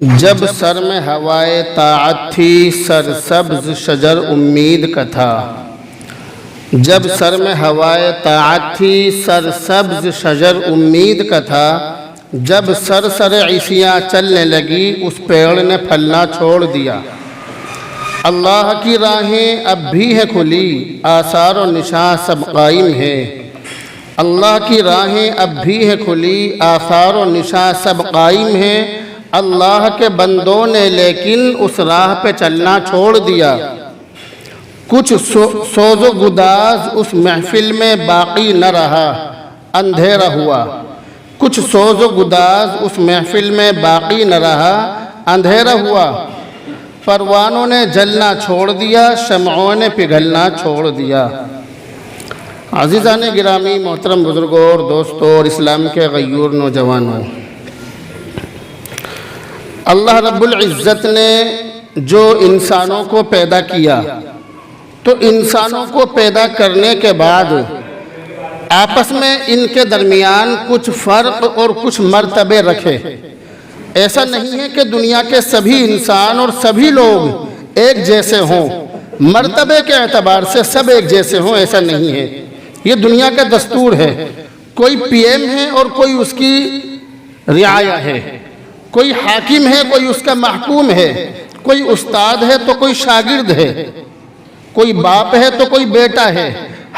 جب سر میں ہوائے طاعت تھی سرسبز شجر امید کا تھا۔ جب سر میں ہوائے طاعت تھی سرسبز شجر امید کا تھا۔ جب سر عیسیاں چلنے لگی اس پیڑ نے پھلنا چھوڑ دیا۔ اللہ کی راہیں اب بھی ہے کھلی، آثار و نشاں سب قائم ہے۔ اللہ کی راہیں اب بھی ہے کھلی، آثار و نشاں سب قائم ہے۔ اللہ کے بندوں نے لیکن اس راہ پہ چلنا چھوڑ دیا۔ کچھ سوز و گداز اس محفل میں باقی نہ رہا، اندھیرا ہوا۔ کچھ سوز و گداز اس محفل میں باقی نہ رہا، اندھیرا ہوا۔ پروانوں نے جلنا چھوڑ دیا، شمعوں نے پگھلنا چھوڑ دیا۔ عزیزان گرامی، محترم بزرگوں اور دوستوں اور اسلام کے غیور نوجوانوں، اللہ رب العزت نے جو انسانوں کو پیدا کیا تو انسانوں کو پیدا کرنے کے بعد آپس میں ان کے درمیان کچھ فرق اور کچھ مرتبے رکھے۔ ایسا نہیں ہے کہ دنیا کے سبھی انسان اور سبھی لوگ ایک جیسے ہوں، مرتبے کے اعتبار سے سب ایک جیسے ہوں، ایسا نہیں ہے۔ یہ دنیا کا دستور ہے۔ کوئی پی ایم ہے اور کوئی اس کی رعایا ہے، کوئی حاکم ہے کوئی اس کا محکوم ہے، کوئی استاد ہے تو کوئی شاگرد ہے، کوئی باپ ہے تو کوئی بیٹا ہے۔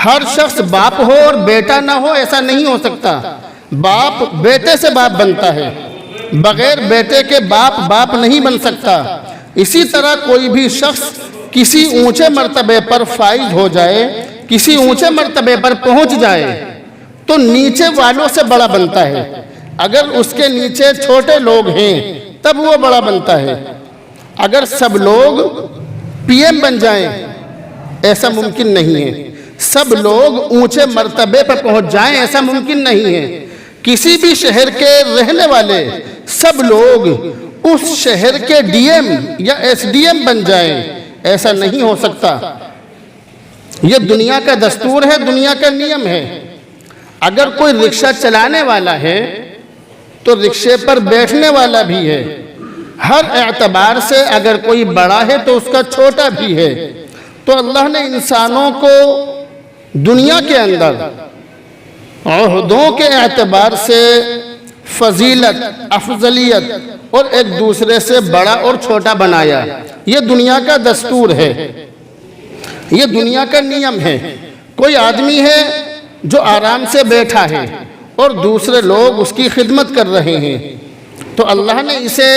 ہر شخص باپ ہو اور بیٹا نہ ہو ایسا نہیں ہو سکتا۔ باپ بیٹے سے باپ بنتا ہے، بغیر بیٹے کے باپ نہیں بن سکتا۔ اسی طرح کوئی بھی شخص کسی اونچے مرتبے پر فائز ہو جائے، کسی اونچے مرتبے پر پہنچ جائے تو نیچے والوں سے بڑا بنتا ہے۔ اگر اس کے نیچے چھوٹے لوگ ہیں تب وہ بڑا بنتا ہے۔ اگر سب لوگ پی ایم بن جائیں ایسا ممکن نہیں ہے۔ سب لوگ اونچے مرتبے پر پہنچ جائیں ایسا ممکن نہیں ہے۔ کسی بھی شہر کے رہنے والے سب لوگ اس شہر کے ڈی ایم یا ایس ڈی ایم بن جائیں ایسا نہیں ہو سکتا۔ یہ دنیا کا دستور ہے، دنیا کا نیم ہے۔ اگر کوئی رکشہ چلانے والا ہے تو رکشے پر بیٹھنے والا بھی ہے۔ ہر اعتبار سے اگر کوئی بڑا ہے تو اس کا چھوٹا بھی ہے۔ تو اللہ نے انسانوں کو دنیا کے اندر عہدوں کے اعتبار سے فضیلت، افضلیت اور ایک دوسرے سے بڑا اور چھوٹا بنایا۔ یہ دنیا کا دستور ہے، یہ دنیا کا نیم ہے۔ کوئی آدمی ہے جو آرام سے بیٹھا ہے اور دوسرے لوگ اس کی خدمت کر رہے ہیں تو اللہ نے اسے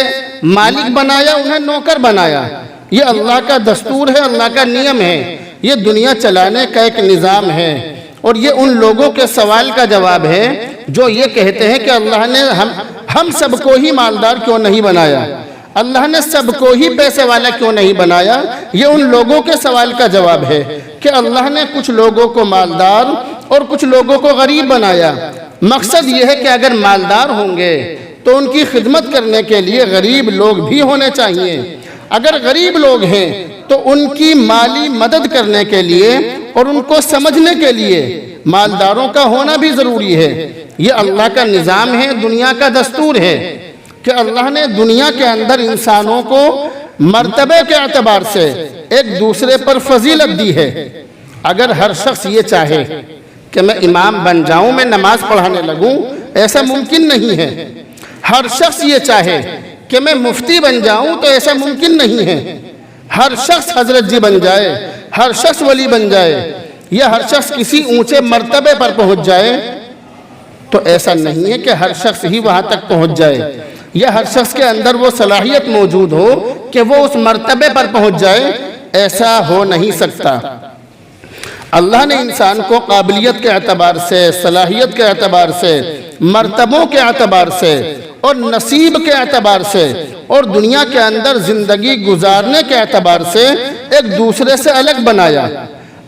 مالک بنایا، انہیں نوکر بنایا۔ یہ اللہ کا دستور ہے، اللہ کا نیم ہے۔ یہ دنیا چلانے کا ایک نظام ہے اور یہ ان لوگوں کے سوال کا جواب ہے جو یہ کہتے ہیں کہ اللہ نے ہم سب کو ہی مالدار کیوں نہیں بنایا، اللہ نے سب کو ہی پیسے والا کیوں نہیں بنایا۔ یہ ان لوگوں کے سوال کا جواب ہے کہ اللہ نے کچھ لوگوں کو مالدار اور کچھ لوگوں کو غریب بنایا۔ مقصد یہ ہے کہ اگر مالدار ہوں گے تو ان کی خدمت کرنے کے لیے غریب لوگ بھی ہونے چاہیے۔ اگر غریب لوگ ہیں تو ان کی مالی مدد کرنے کے لیے اور ان کو سمجھنے کے لیے مالداروں کا ہونا بھی ضروری ہے۔ یہ اللہ کا نظام ہے، دنیا کا دستور ہے کہ اللہ نے دنیا کے اندر انسانوں کو مرتبے کے اعتبار سے ایک دوسرے پر فضیلت دی ہے۔ اگر ہر شخص یہ چاہے کہ میں امام بن جاؤں، میں نماز پڑھانے لگوں، ایسا ممکن نہیں ہے۔ ہر شخص یہ چاہے کہ میں مفتی بن جاؤں تو ایسا ممکن نہیں ہے۔ ہر شخص حضرت جی بن جائے، ہر شخص ولی بن جائے یا ہر شخص کسی اونچے مرتبے پر پہنچ جائے تو ایسا نہیں ہے کہ ہر شخص ہی وہاں تک پہنچ جائے یا ہر شخص کے اندر وہ صلاحیت موجود ہو کہ وہ اس مرتبے پر پہنچ جائے، ایسا ہو نہیں سکتا۔ اللہ نے انسان کو قابلیت کے اعتبار سے، صلاحیت کے اعتبار سے، مرتبوں کے اعتبار سے اور نصیب کے اعتبار سے اور دنیا کے اندر زندگی گزارنے کے اعتبار سے ایک دوسرے سے الگ بنایا۔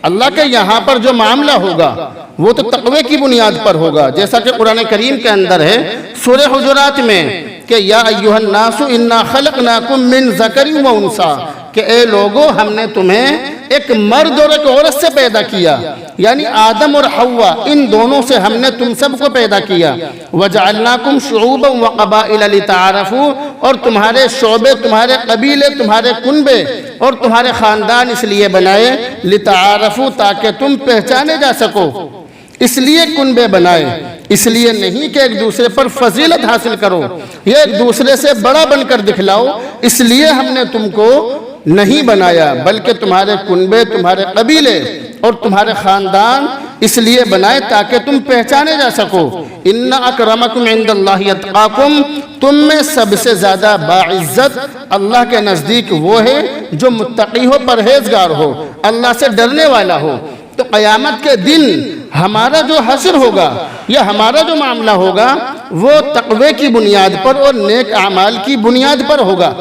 اللہ کے یہاں پر جو معاملہ ہوگا وہ تو تقوی کی بنیاد پر ہوگا، جیسا کہ قرآن کریم کے اندر ہے سورہ حجرات میں کہ یا ایھا الناس انا خلقناکم من ذکر و انثی، کہ اے لوگو ہم نے تمہیں ایک مرد اور ایک عورت سے پیدا کیا، یعنی آدم اور حوا ان دونوں سے ہم نے تم سب کو پیدا کیا۔ وَجَعَلْنَاكُمْ شُعُوبًا وَقَبَائِلَ لِتَعَارَفُوا، اور تمہارے شعبے، تمہارے قبیلے، تمہارے کنبے اور تمہارے خاندان اس لیے بنائے لتعارفوا، تاکہ تم پہچانے جا سکو، اس لیے کنبے بنائے، اس لیے نہیں کہ ایک دوسرے پر فضیلت حاصل کرو یا ایک دوسرے سے بڑا بن کر دکھلاؤ، اس لیے ہم نے تم کو نہیں بنایا، بلکہ تمہارے کنبے، تمہارے قبیلے اور تمہارے خاندان اس لیے بنائے تاکہ تم پہچانے جا سکو۔ ان اکرمکم عند اللہ اتقاکم، تم میں سب سے زیادہ باعزت اللہ کے نزدیک وہ ہے جو متقی ہو، پرہیزگار ہو، اللہ سے ڈرنے والا ہو۔ تو قیامت کے دن ہمارا جو حشر ہوگا یا ہمارا جو معاملہ ہوگا وہ تقوی کی بنیاد پر اور نیک اعمال کی بنیاد پر ہوگا،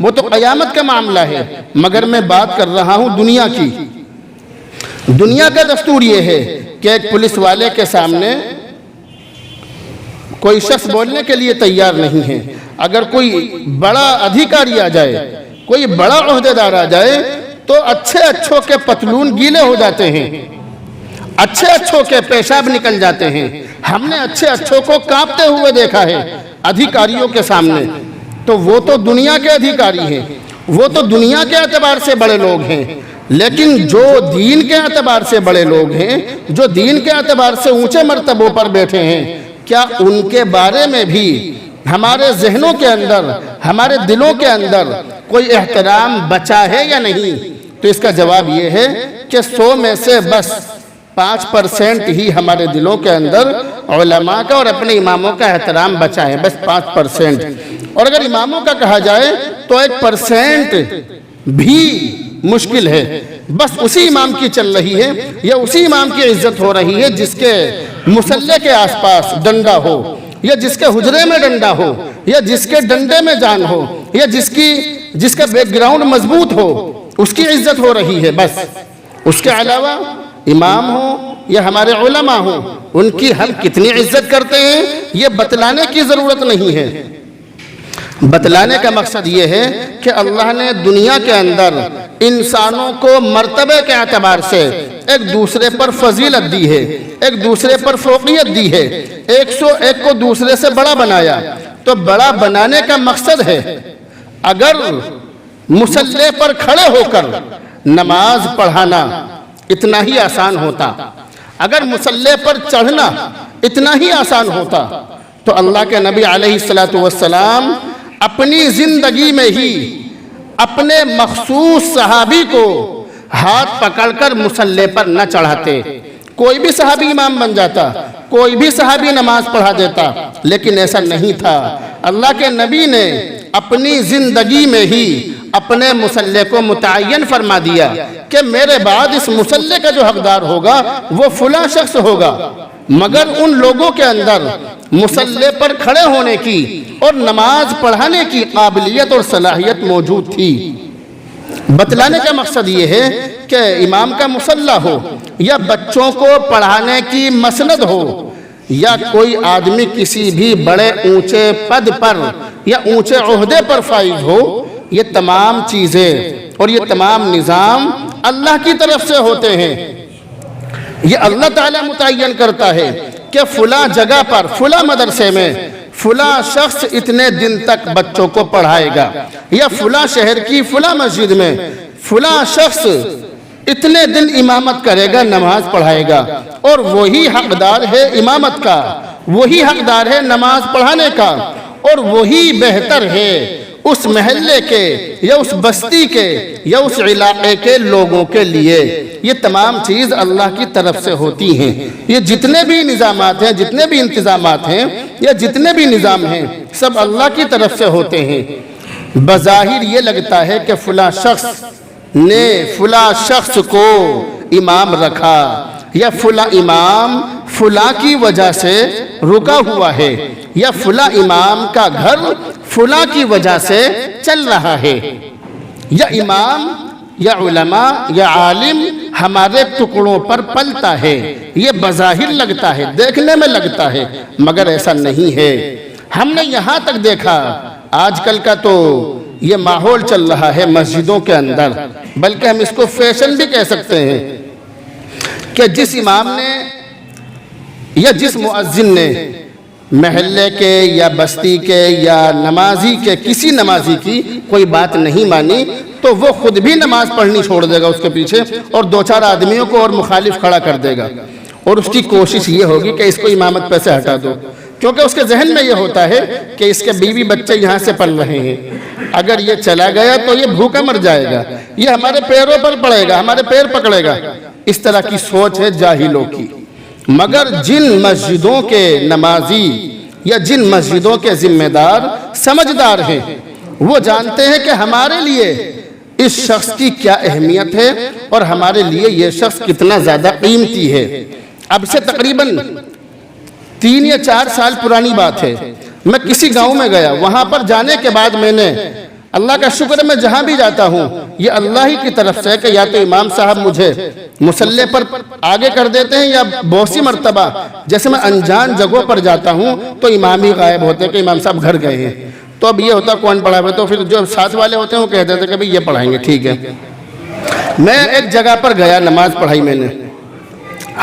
وہ تو قیامت کا معاملہ ہے۔ مگر میں بات کر رہا ہوں دنیا کی۔ دنیا کا دستور یہ ہے کہ ایک پولیس والے کے سامنے کوئی شخص بولنے کے لیے تیار نہیں ہے۔ اگر کوئی بڑا ادھیکاری آ جائے، کوئی بڑا عہدیدار آ جائے تو اچھے اچھوں کے پتلون گیلے ہو جاتے ہیں، اچھے اچھوں کے پیشاب نکل جاتے ہیں۔ ہم نے اچھے اچھوں کو کانپتے ہوئے دیکھا ہے ادھیکاریوں کے سامنے۔ تو وہ تو دنیا کے ادھیکاری ہیں، وہ تو دنیا کے اعتبار سے بڑے لوگ ہیں، لیکن جو دین کے اعتبار سے بڑے لوگ ہیں، جو دین کے اعتبار سے اونچے مرتبوں پر بیٹھے ہیں، کیا ان کے بارے میں بھی ہمارے ذہنوں کے اندر، ہمارے دلوں کے اندر کوئی احترام بچا ہے یا نہیں؟ تو اس کا جواب یہ ہے کہ 100 میں سے بس 5% ہی ہمارے دلوں کے اندر علماء کا اور اپنے اماموں کا احترام بچا ہے، بس 5%۔ اور اگر اماموں کا کہا جائے تو 1% بھی مشکل ہے، بس اسی امام کی چل رہی ہے یا اسی امام کی عزت ہو رہی ہے جس کے مصلے کے آس پاس ڈنڈا ہو، یا جس کے حجرے میں ڈنڈا ہو، یا جس کے ڈنڈے میں جان ہو، یا جس کا بیک گراؤنڈ مضبوط ہو، اس کی عزت ہو رہی ہے بس۔ اس کے علاوہ امام ہوں یا ہمارے علماء ہوں، ان کی ہم کتنی عزت کرتے ہیں یہ بتلانے کی ضرورت نہیں ہے۔ بتلانے کا مقصد یہ ہے کہ اللہ نے دنیا کے اندر انسانوں کو مرتبے کے اعتبار سے ایک دوسرے پر فضیلت دی ہے، ایک دوسرے پر فوقیت دی ہے، ایک کو دوسرے سے بڑا بنایا۔ تو بڑا بنانے کا مقصد ہے، اگر مصلی پر کھڑے ہو کر نماز پڑھانا اتنا ہی آسان ہوتا، اگر مصلی پر چڑھنا اتنا ہی آسان ہوتا، تو اللہ کے نبی علیہ السلام اپنی زندگی میں ہی اپنے مخصوص صحابی کو ہاتھ پکڑ کر مصلی پر نہ چڑھاتے۔ کوئی بھی صحابی امام بن جاتا، کوئی بھی صحابی نماز پڑھا دیتا، لیکن ایسا نہیں تھا۔ اللہ کے نبی نے اپنی زندگی میں ہی اپنے مصلی کو متعین فرما دیا کہ میرے بعد اس مصلی کا جو حقدار ہوگا وہ فلاں شخص ہوگا۔ مگر ان لوگوں کے اندر مصلی پر کھڑے ہونے کی اور نماز پڑھانے کی قابلیت اور صلاحیت موجود تھی۔ بتلانے کا مقصد یہ ہے کہ امام کا مصلی ہو یا بچوں کو پڑھانے کی مسند ہو یا کوئی آدمی کسی بھی بڑے اونچے پد پر یا اونچے عہدے پر فائز ہو، یہ تمام چیزیں اور یہ تمام نظام اللہ کی طرف سے ہوتے ہیں۔ یہ اللہ تعالیٰ متعین کرتا ہے کہ فلاں جگہ پر، فلاں مدرسے میں فلاں شخص اتنے دن تک بچوں کو پڑھائے گا، یا فلاں شہر کی فلاں مسجد میں فلاں شخص اتنے دن امامت کرے گا، نماز پڑھائے گا، اور وہی حقدار ہے امامت کا، وہی حقدار ہے نماز پڑھانے کا، اور وہی بہتر ہے اس محلے کے یا اس بستی کے یا اس علاقے کے لوگوں کے لیے۔ یہ تمام چیز اللہ کی طرف سے ہوتی ہیں۔ یہ جتنے بھی نظامات ہیں، جتنے بھی انتظامات ہیں یا جتنے بھی نظام ہیں، سب اللہ کی طرف سے ہوتے ہیں۔ بظاہر یہ لگتا ہے کہ فلاں شخص نے فلاں شخص کو امام رکھا یا فلاں امام فلاں کی وجہ سے رکا ہوا ہے یا فلاں امام کا گھر فلاں کی وجہ سے چل رہا ہے، یا امام یا علماء یا عالم ہمارے ٹکڑوں پر پلتا ہے۔ یہ بظاہر لگتا ہے، دیکھنے میں لگتا ہے، مگر ایسا نہیں ہے۔ ہم نے یہاں تک دیکھا، آج کل کا تو یہ ماحول چل رہا ہے مسجدوں کے اندر، بلکہ ہم اس کو فیشن بھی کہہ سکتے ہیں، کہ جس امام نے یا جس مؤذن نے محلے کے یا بستی کے یا نمازی کے کسی نمازی کی کوئی بات نہیں مانی تو وہ خود بھی نماز پڑھنی چھوڑ دے گا اس کے پیچھے، اور دو چار آدمیوں کو اور مخالف کھڑا کر دے گا، اور اس کی کوشش یہ ہوگی کہ اس کو امامت پہ سے ہٹا دو، کیونکہ اس کے ذہن میں یہ ہوتا ہے کہ اس کے بیوی بچے یہاں سے پل رہے ہیں، اگر یہ چلا گیا تو یہ بھوکا مر جائے گا، یہ ہمارے پیروں پر پڑے گا، ہمارے پیر پکڑے گا۔ اس طرح کی سوچ ہے جاہلوں کی۔ مگر جن مسجدوں کے نمازی یا جن مسجدوں کے ذمہ دار سمجھدار ہیں، وہ جانتے ہیں کہ ہمارے لیے اس شخص کی کیا اہمیت ہے اور ہمارے لیے یہ شخص کتنا زیادہ قیمتی ہے۔ اب سے تقریباً 3 یا 4 سال پرانی بات ہے، میں کسی گاؤں میں گیا، وہاں پر جانے کے بعد میں نے، اللہ کا شکر ہے میں جہاں بھی جاتا ہوں یہ اللہ ہی کی طرف سے ہے کہ یا تو امام صاحب مجھے مصلی پر آگے کر دیتے ہیں، یا بہت سی مرتبہ جیسے میں انجان جگہوں پر جاتا ہوں تو امام ہی غائب ہوتے ہیں کہ امام صاحب گھر گئے ہیں، تو اب یہ ہوتا کون پڑھا ہے، تو پھر جو ساتھ والے ہوتے ہیں وہ کہتے تھے کہ بھئی یہ پڑھائیں گے، ٹھیک ہے۔ میں ایک جگہ پر گیا، نماز پڑھائی میں نے،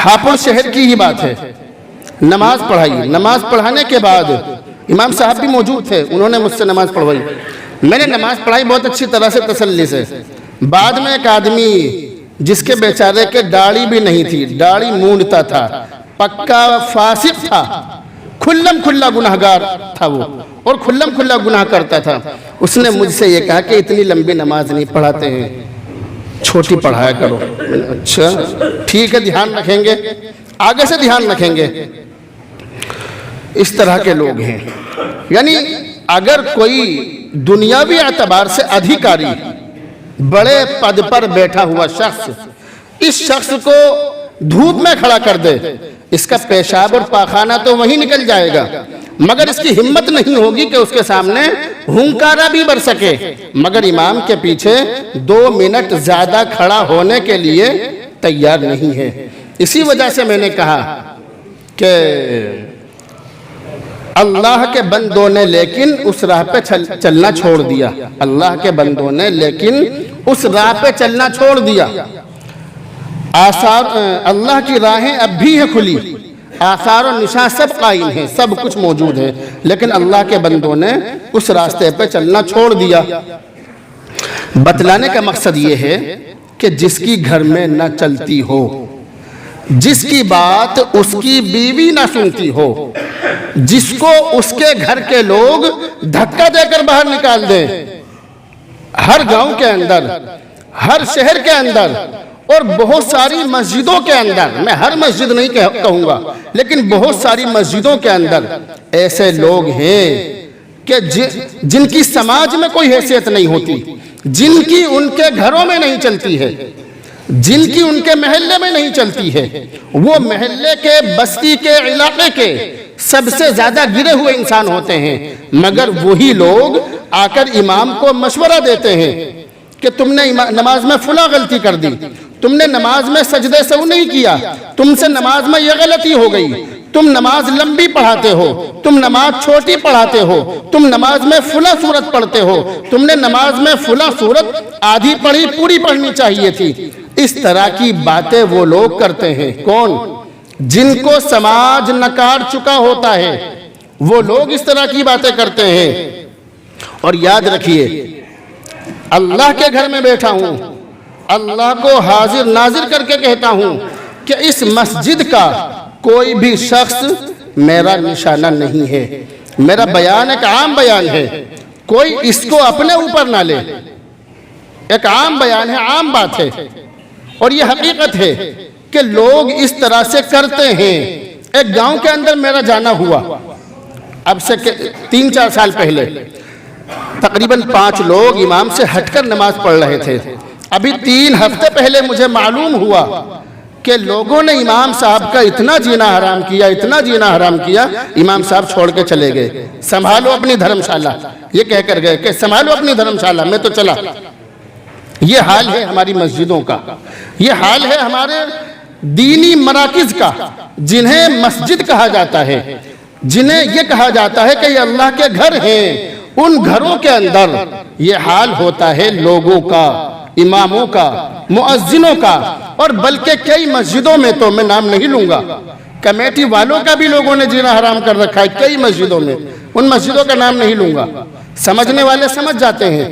ہاپوڑ شہر کی ہی بات ہے، نماز پڑھائی، نماز پڑھانے کے بعد امام صاحب بھی موجود تھے، انہوں نے مجھ سے نماز پڑھوائی، میں نے نماز پڑھائی بہت اچھی طرح سے تسلی سے۔ بعد میں ایک آدمی جس کے بیچارے کے داڑھی بھی نہیں تھی، داڑھی مونڈتا تھا، پکا فاسق تھا، کھلم کھلا گناہگار تھا وہ، اور کھلم کھلا گناہ کرتا تھا، اس نے مجھ سے یہ کہا کہ اتنی لمبی نماز نہیں پڑھاتے ہیں، چھوٹی پڑھایا کرو۔ اچھا ٹھیک ہے، دھیان رکھیں گے، آگے سے دھیان رکھیں گے۔ اس طرح کے لوگ ہیں۔ یعنی اگر کوئی دنیاوی اعتبار سے ادھیکاری، بڑے پد پر بیٹھا ہوا شخص، اس شخص کو دھوپ میں کھڑا کر دے، اس کا پیشاب اور پاخانہ تو وہیں نکل جائے گا، مگر اس کی ہمت نہیں ہوگی کہ اس کے سامنے ہنکارا بھی بر سکے، مگر امام کے پیچھے 2 منٹ زیادہ کھڑا ہونے کے لیے تیار نہیں ہے۔ اسی وجہ سے میں نے کہا کہ اللہ کے بندوں نے لیکن اس راہ پہ چلنا چھوڑ دیا، اللہ کے بندوں نے لیکن اس راہ پہ چلنا چھوڑ دیا۔ آثار اللہ کی راہیں اب بھی ہیں کھلی، آثار و نشان سب قائم ہیں، سب کچھ موجود ہے، لیکن اللہ کے بندوں نے اس راستے پہ چلنا چھوڑ دیا۔ بتلانے کا مقصد یہ ہے کہ جس کی گھر میں نہ چلتی ہو، جس کی بات اس کی بیوی نہ سنتی ہو، جس کو اس کے گھر کے لوگ دھکا دے کر باہر نکال دیں، ہر گاؤں کے اندر، ہر شہر کے اندر اور بہت ساری مسجدوں کے اندر، میں ہر مسجد نہیں کہوں گا لیکن بہت ساری مسجدوں کے اندر ایسے لوگ ہیں کہ جن کی سماج میں کوئی حیثیت نہیں ہوتی، جن کی ان کے گھروں میں نہیں چلتی ہے، جن کی ان کے محلے میں نہیں چلتی ہے، وہ محلے کے، بستی کے، علاقے کے سب سے زیادہ گرے ہوئے انسان ہوتے ہیں، مگر وہی لوگ آ کر امام کو مشورہ دیتے ہیں کہ تم نے نماز میں فلاں غلطی کر دی، تم نے نماز میں سجدے سہو نہیں کیا، تم سے نماز میں یہ غلطی ہو گئی، تم نماز لمبی پڑھاتے ہو، تم نماز چھوٹی پڑھاتے ہو، تم نماز میں فلاں سورت پڑھتے ہو، تم نے نماز میں فلاں سورت آدھی پڑھی، پوری پڑھنی چاہیے تھی۔ اس طرح کی باتیں وہ لوگ کرتے ہیں۔ کون؟ جن کو سماج نکار چکا ہوتا ہے، وہ لوگ اس طرح کی باتیں کرتے ہیں۔ اور یاد رکھیے، اللہ کے گھر میں بیٹھا ہوں، اللہ کو حاضر ناظر کر کے کہتا ہوں کہ اس مسجد کا کوئی بھی شخص میرا نشانہ نہیں ہے، میرا بیان ایک عام بیان ہے، کوئی اس کو اپنے اوپر نہ لے، ایک عام بیان ہے، عام بات ہے، اور یہ حقیقت ہے کہ لوگ اس طرح سے کرتے ہیں۔ ایک گاؤں کے اندر میرا جانا ہوا، اب سے 3-4 سال پہلے، تقریباً 5 لوگ امام سے ہٹ کر نماز پڑھ رہے تھے۔ ابھی 3 ہفتے پہلے مجھے معلوم ہوا کہ لوگوں نے امام صاحب کا اتنا جینا حرام کیا، اتنا جینا حرام کیا، امام صاحب چھوڑ کے چلے گئے، سنبھالو اپنی دھرمشالہ، یہ کہہ کر گئے کہ سنبھالو اپنی دھرمشالہ، میں تو چلا۔ یہ حال ہے ہماری مسجدوں کا، یہ حال ہے ہمارے دینی مراکز کا، جنہیں مسجد کہا جاتا ہے، جنہیں یہ کہا جاتا ہے کہ یہ اللہ کے گھر ہیں، ان گھروں کے اندر یہ حال ہوتا ہے لوگوں کا، اماموں کا، مؤذنوں کا، اور بلکہ کئی مسجدوں میں تو میں نام نہیں لوں گا، کمیٹی والوں کا بھی لوگوں نے جینا حرام کر رکھا ہے کئی مسجدوں میں. ان مسجدوں کا نام نہیں لوں گا, سمجھنے والے سمجھ جاتے ہیں,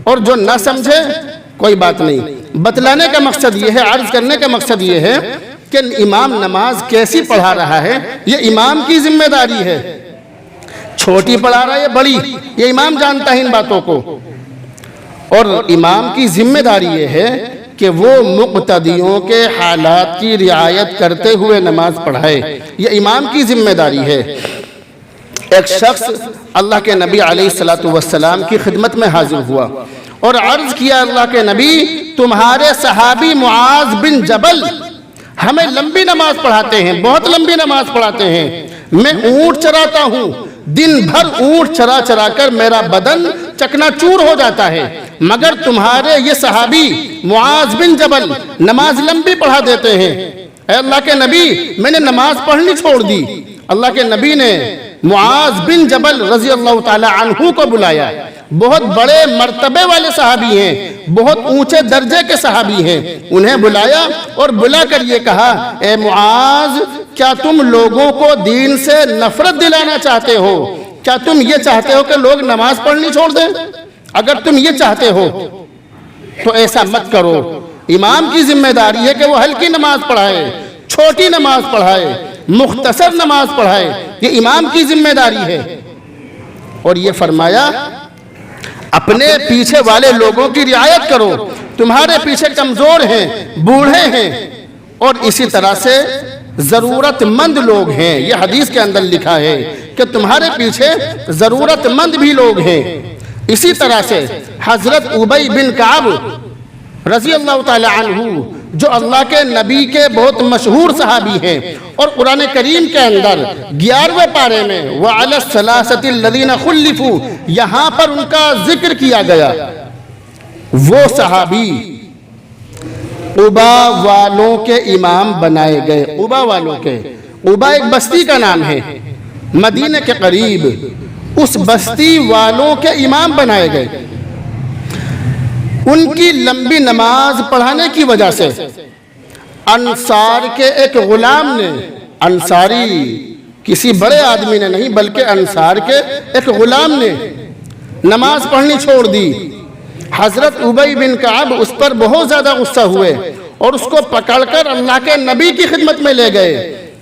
اور جو نہ سمجھے کوئی بات نہیں. بتلانے کا مقصد یہ ہے, عرض کرنے کا مقصد یہ ہے کہ امام نماز کیسی پڑھا رہا ہے یہ امام کی ذمہ داری ہے. چھوٹی پڑھا رہا ہے یا بڑی, یہ امام جانتا ہے ان باتوں کو, اور امام کی ذمہ داری یہ ہے کہ وہ مقتدیوں کے حالات کی رعایت کرتے ہوئے نماز پڑھائے. یہ امام کی ذمہ داری ہے. ایک شخص اللہ کے نبی علیہ السلام کی خدمت میں حاضر ہوا اور عرض کیا, اللہ کے نبی تمہارے صحابی معاذ بن جبل ہمیں لمبی نماز پڑھاتے ہیں, بہت لمبی نماز پڑھاتے ہیں. میں اونٹ چراتا ہوں, دن بھر اونٹ چرا چرا کر میرا بدن چکنا چور ہو جاتا ہے, مگر تمہارے یہ صحابی معاذ بن جبل نماز لمبی پڑھا دیتے ہیں. اے اللہ کے نبی میں نے نماز پڑھنی چھوڑ دی. اللہ کے نبی نے معاذ بن جبل رضی اللہ تعالی عنہ کو بلایا. بہت بڑے مرتبے والے صحابی ہیں, بہت اونچے درجے کے صحابی ہیں. انہیں بلایا اور بلا کر یہ کہا, اے معاذ کیا تم لوگوں کو دین سے نفرت دلانا چاہتے ہو؟ کیا تم یہ چاہتے ہو کہ لوگ نماز پڑھنی چھوڑ دیں؟ اگر تم یہ چاہتے ہو تو ایسا مت کرو. امام کی ذمہ داری ہے کہ وہ ہلکی نماز پڑھائے, چھوٹی نماز پڑھائے, مختصر نماز پڑھائے. یہ امام کی ذمہ داری ہے. اور یہ فرمایا اپنے پیچھے والے لوگوں کی رعایت کرو. تمہارے پیچھے کمزور ہیں, بوڑھے ہیں, اور اسی طرح سے ضرورت مند لوگ ہیں. یہ حدیث کے اندر لکھا ہے کہ تمہارے پیچھے ضرورت مند بھی لوگ ہیں. اسی طرح سے حضرت ابی بن کعب رضی اللہ تعالی عنہ جو اللہ کے نبی کے بہت مشہور صحابی ہیں, اور قرآن کریم کے اندر 11ویں پارے میں وَعَلَى الثَّلَاثَةِ الَّذِينَ خُلِّفُوا یہاں پر ان کا ذکر کیا گیا. وہ صحابی قبا والوں کے امام بنائے گئے. قبا والوں کے, قبا ایک بستی کا نام ہے مدینہ کے قریب, اس بستی والوں کے امام بنائے گئے. ان کی لمبی نماز پڑھانے کی وجہ سے انصار کے ایک غلام نے, انصاری کسی بڑے آدمی نے نہیں بلکہ انصار کے ایک غلام نے نماز پڑھنی چھوڑ دی. حضرت ابی بن کعب اس پر بہت زیادہ غصہ ہوئے اور اس کو پکڑ کر اللہ کے نبی کی خدمت میں لے گئے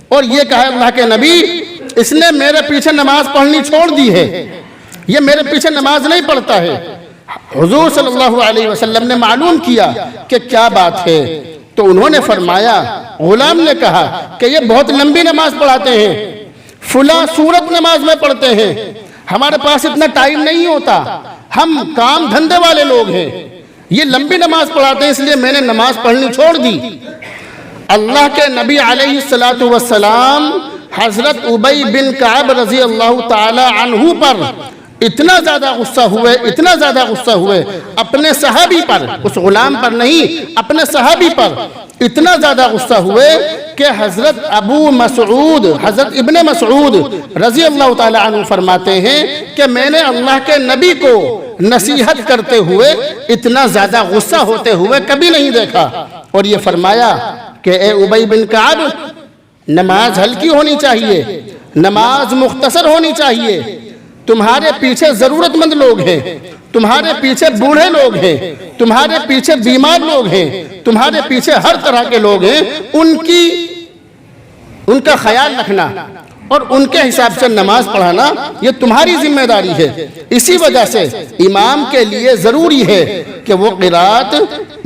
اور یہ کہا, اللہ کے نبی اس نے میرے پیچھے نماز پڑھنی چھوڑ دی ہے, یہ میرے پیچھے نماز نہیں پڑھتا ہے. حضور صلی اللہ علیہ وسلم نے معلوم کیا کہ کیا بات ہے, تو انہوں نے فرمایا, غلام نے کہا کہ یہ بہت لمبی نماز پڑھاتے ہیں, فلاں سورت نماز میں پڑھتے ہیں, ہمارے پاس اتنا ٹائم نہیں ہوتا, ہم کام دھندے والے لوگ ہیں, یہ لمبی نماز پڑھاتے ہیں اس لیے میں نے نماز پڑھنی چھوڑ دی. اللہ کے نبی علیہ السلام حضرت ابی بن کعب رضی اللہ تعالی عنہ پر اتنا زیادہ غصہ ہوئے, اتنا زیادہ غصہ ہوئے اپنے صحابی پر, اس غلام پر نہیں اپنے صحابی پر اتنا زیادہ غصہ ہوئے کہ حضرت ابو مسعود, حضرت ابن مسعود رضی اللہ تعالی عنہ فرماتے ہیں کہ میں نے اللہ کے نبی کو نصیحت کرتے ہوئے اتنا زیادہ غصہ ہوتے ہوئے کبھی نہیں دیکھا. اور یہ فرمایا کہ اے ابی بن کعب نماز ہلکی ہونی چاہیے, نماز مختصر ہونی چاہیے. تمہارے پیچھے ضرورت مند لوگ ہیں, تمہارے پیچھے بوڑھے لوگ ہیں, تمہارے پیچھے بیمار لوگ ہیں, تمہارے پیچھے ہر طرح کے لوگ ہیں, ان کا خیال رکھنا اور ان کے حساب سے نماز پڑھانا یہ تمہاری ذمہ داری ہے. اسی وجہ سے امام کے لیے ضروری ہے کہ وہ قرات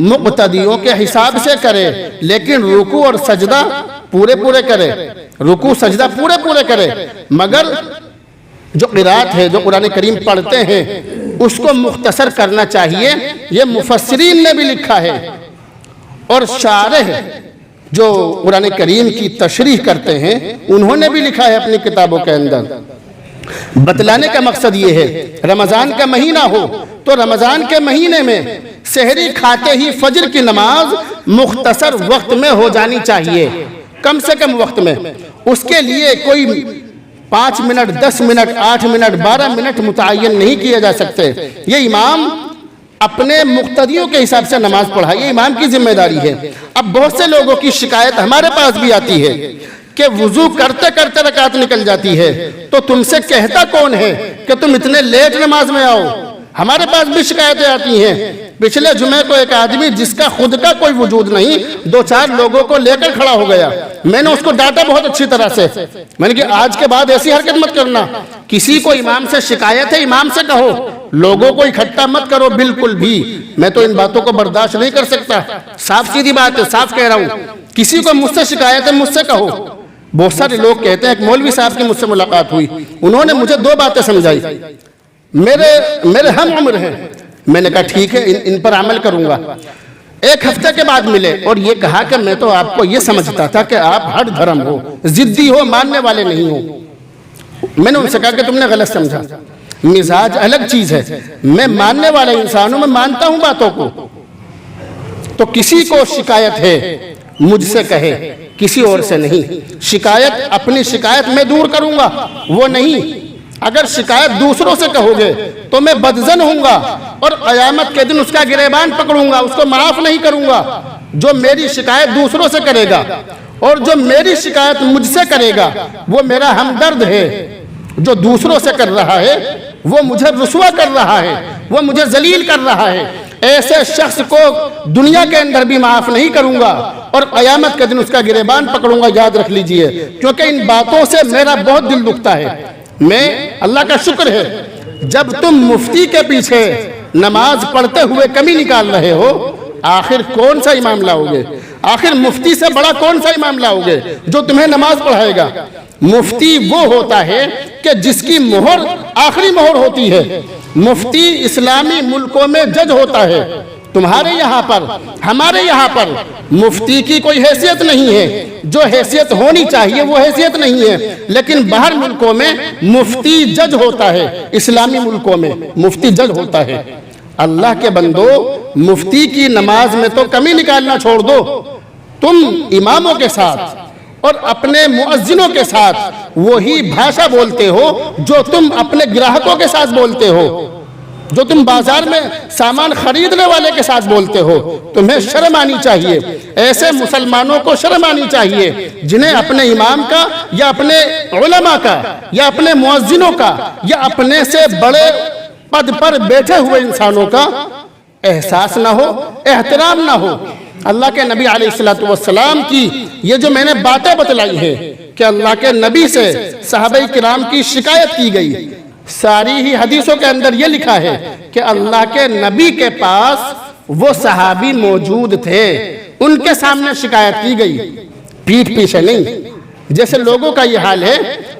مقتدیوں کے حساب سے کرے, لیکن رکوع اور سجدہ پورے کرے, رکوع سجدہ پورے کرے. مگر جو قرات ہے, جو قرآن کریم پڑھتے ہیں اس کو مختصر کرنا چاہیے. یہ مفسرین نے بھی لکھا ہے اور شارح جو قرآن کریم کی تشریح کرتے ہیں انہوں نے بھی لکھا ہے اپنی کتابوں کے اندر. بتلانے کا مقصد یہ ہے, رمضان کا مہینہ ہو تو رمضان کے مہینے میں سحری کھاتے ہی فجر کی نماز مختصر وقت میں ہو جانی چاہیے, کم سے کم وقت میں. اس کے لیے کوئی 5 منٹ, 10 منٹ, 8 منٹ, 12 منٹ متعین نہیں کیے جا سکتے. یہ امام اپنے مقتدیوں کے حساب سے نماز پڑھائے, یہ امام کی ذمہ داری ہے. اب بہت سے لوگوں کی شکایت ہمارے پاس بھی آتی ہے کہ وضو کرتے کرتے رکعت نکل جاتی ہے، تو تم سے کہتا کون ہے کہ تم اتنے لیٹ نماز میں آؤ؟ ہمارے پاس بھی شکایتیں آتی ہیں۔ پچھلے جمعے کو ایک آدمی جس کا خود کا کوئی وجود نہیں، 2-4 لوگوں کو لے کر کھڑا ہو گیا۔ میں نے اس کو ڈانٹا بہت اچھی طرح سے، میں نے کہا آج کے بعد ایسی حرکت مت کرنا، کسی کو امام سے شکایت ہے امام سے کہو، لوگوں کو اکٹھا مت کرو بالکل بھی۔ میں تو ان باتوں کو برداشت نہیں کر سکتا، صاف سیدھی بات ہے، صاف کہہ رہا ہوں، کسی کو مجھ سے شکایت ہے مجھ سے کہو۔ بہت سارے لوگ کہتے ہیں، ایک مولوی صاحب کی مجھ سے ملاقات ہوئی، انہوں نے مجھے 2 باتیں سمجھائی، میرے ہم عمر ہیں، میں نے کہا ٹھیک ہے ان پر عمل کروں گا۔ 1 ہفتے کے بعد ملے اور یہ کہا کہ میں تو آپ کو یہ سمجھتا تھا کہ آپ ہر دھرم ہو، ضدی ہو، ماننے والے نہیں ہو۔ میں نے ان سے کہا کہ تم نے غلط سمجھا، مزاج الگ چیز ہے، میں ماننے والا انسان ہوں، میں مانتا ہوں باتوں کو۔ تو کسی کو شکایت ہے مجھ سے کہے، کسی اور سے نہیں۔ شکایت اپنی شکایت میں دور کروں گا وہ نہیں، اگر شکایت دوسروں سے کہو گے تو میں بدظن ہوں گا اور قیامت کے دن اس کا گریبان پکڑوں گا، اس کو معاف نہیں کروں گا۔ جو میری شکایت دوسروں سے کرے گا اور جو میری شکایت مجھ سے کرے گا وہ میرا ہمدرد ہے۔ جو دوسروں سے کر رہا ہے وہ مجھے رسوا کر رہا ہے، وہ مجھے ذلیل کر رہا ہے۔ ایسے شخص کو دنیا کے اندر بھی معاف نہیں کروں گا اور قیامت کے دن اس کا گریبان پکڑوں گا، یاد رکھ لیجئے، کیونکہ ان باتوں سے میرا بہت دل دکھتا ہے۔ میں اللہ کا شکر ہے جب تم مفتی کے پیچھے نماز پڑھتے ہوئے کمی نکال رہے ہو، آخر کون سا امام لاؤ گے؟ آخر مفتی سے بڑا کون سا امام لاؤ گے جو تمہیں نماز پڑھائے گا؟ مفتی وہ ہوتا ہے کہ جس کی مہر آخری مہر ہوتی ہے۔ مفتی اسلامی ملکوں میں جج ہوتا ہے، تمہارے یہاں پر، ہمارے یہاں پر مفتی کی کوئی حیثیت نہیں ہے، جو حیثیت ہونی چاہیے وہ حیثیت نہیں ہے، لیکن باہر ملکوں میں مفتی جج ہوتا ہے، اسلامی ملکوں میں مفتی جج ہوتا ہے۔ اللہ کے بندو، مفتی کی نماز میں تو کمی نکالنا چھوڑ دو، تم اماموں کے ساتھ اور اپنے مؤذنوں کے ساتھ وہی بھاشا بولتے ہو جو تم اپنے گراہکوں کے ساتھ بولتے ہو، جو تم بازار میں سامان خریدنے والے کے ساتھ بولتے ہو۔ تمہیں شرم آنی چاہیے، ایسے مسلمانوں کو شرم آنی چاہیے جنہیں اپنے امام کا یا اپنے علماء کا یا اپنے مؤذنوں کا یا اپنے سے بڑے پد پر بیٹھے ہوئے انسانوں کا احساس نہ ہو، احترام نہ ہو۔ اللہ کے نبی علیہ السلام کی یہ جو میں نے باتیں بتلائی ہیں کہ اللہ کے نبی سے صحابہ کرام کی شکایت کی گئی، ساری ہی حدیثوں کے اندر یہ لکھا ہے کہ اللہ کے نبی کے پاس وہ صحابی موجود تھے، ان کے سامنے شکایت کی گئی، پیٹھ پیچھے نہیں۔ جیسے لوگوں کا یہ حال ہے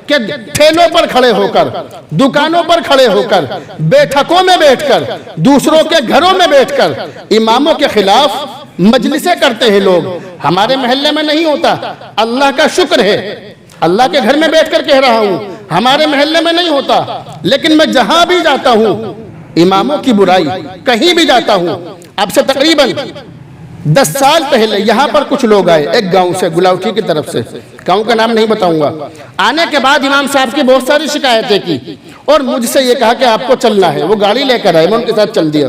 کہ ٹھیلوں پر کھڑے ہو کر، دکانوں پر کھڑے ہو کر، بیٹھکوں میں بیٹھ کر، دوسروں کے گھروں میں بیٹھ کر اماموں کے خلاف مجلسیں کرتے ہیں لوگ۔ ہمارے محلے میں نہیں ہوتا، اللہ کا شکر ہے، اللہ کے گھر میں بیٹھ کر کہہ رہا ہوں، ہمارے محلے میں نہیں ہوتا، لیکن میں جہاں بھی جاتا ہوں اماموں کی برائی، کہیں بھی جاتا ہوں۔ اب سے تقریباً 10 سال پہلے یہاں پر کچھ لوگ آئے، ایک گاؤں سے، گلاوٹھی کی طرف سے، گاؤں کا نام نہیں بتاؤں گا۔ آنے کے بعد امام صاحب کی بہت ساری شکایتیں کی اور مجھ سے یہ کہا کہ آپ کو چلنا ہے۔ وہ گاڑی لے کر آئے، میں ان کے ساتھ چل دیا۔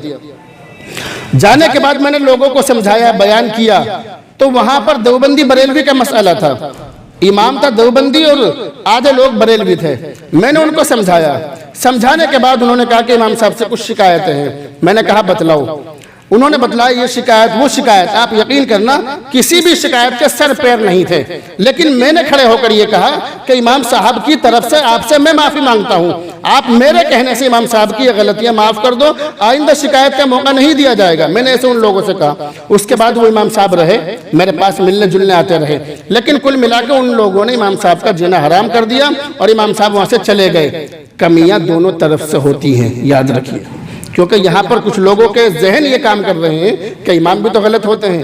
جانے کے بعد میں نے لوگوں کو سمجھایا، بیان کیا، تو وہاں پر دیوبندی بریلوی کا مسئلہ تھا، امام تھا دیوبندی اور آدھے لوگ بریلوی تھے۔ میں نے ان کو سمجھایا، سمجھانے کے بعد انہوں نے کہا کہ امام صاحب سے کچھ شکایتیں ہیں۔ میں نے کہا بتلاؤ۔ انہوں نے بتلایا یہ شکایت وہ شکایت، آپ یقین کرنا کسی بھی شکایت کے سر پیر نہیں تھے، لیکن میں نے کھڑے ہو کر یہ کہا کہ امام صاحب کی طرف سے آپ سے میں معافی مانگتا ہوں، آپ میرے کہنے سے امام صاحب کی یہ غلطیاں معاف کر دو، آئندہ شکایت کا موقع نہیں دیا جائے گا۔ میں نے ایسے ان لوگوں سے کہا۔ اس کے بعد وہ امام صاحب رہے، میرے پاس ملنے جلنے آتے رہے، لیکن کل ملا کے ان لوگوں نے امام صاحب کا جینا حرام کر دیا اور امام صاحب وہاں سے چلے گئے۔ کمیاں دونوں طرف سے ہوتی ہیں، یاد رکھیے، کیونکہ یہاں پر کچھ لوگوں کے ذہن یہ کام کر رہے ہیں کہ امام بھی تو غلط ہوتے ہیں۔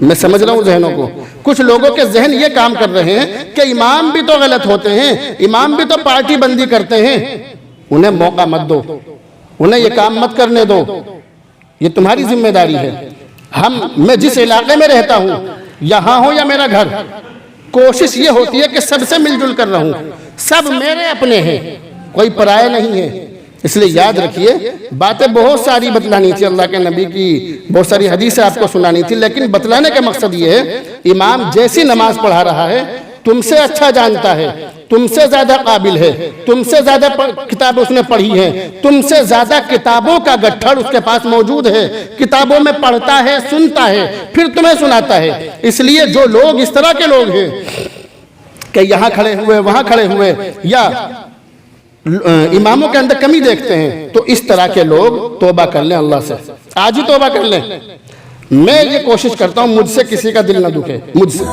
میں سمجھ رہا ہوں ذہنوں کو، کچھ لوگوں کے ذہن یہ کام کر رہے ہیں کہ امام بھی تو غلط ہوتے ہیں، امام بھی تو پارٹی بندی کرتے ہیں۔ انہیں موقع مت دو، انہیں یہ کام مت کرنے دو، یہ تمہاری ذمہ داری ہے۔ میں جس علاقے میں رہتا ہوں، یہاں ہو یا میرا گھر، کوشش یہ ہوتی ہے کہ سب سے مل جل کر رہوں، سب میرے اپنے ہیں، کوئی پرائے نہیں ہے۔ اس لیے یاد رکھیے، باتیں بہت ساری بتلانی تھی، اللہ کے نبی کی بہت ساری حدیثیں آپ کو سنانی تھی، لیکن بتلانے کا مقصد یہ ہے، امام جیسی نماز پڑھا رہا ہے تم سے اچھا جانتا ہے، تم سے زیادہ قابل ہے، تم سے زیادہ کتاب اس نے پڑھی ہے، تم سے زیادہ کتابوں کا گٹھڑ اس کے پاس موجود ہے، کتابوں میں پڑھتا ہے، سنتا ہے، پھر تمہیں سناتا ہے۔ اس لیے جو لوگ اس طرح کے لوگ ہیں کہ یہاں کھڑے ہوئے وہاں کھڑے ہوئے یا اماموں کے اندر کمی دیکھتے ہیں، تو اس طرح کے لوگ توبہ کر لیں اللہ سے، آج ہی توبہ کر لیں۔ میں یہ کوشش کرتا ہوں مجھ سے کسی کا دل نہ دکھے، مجھ سے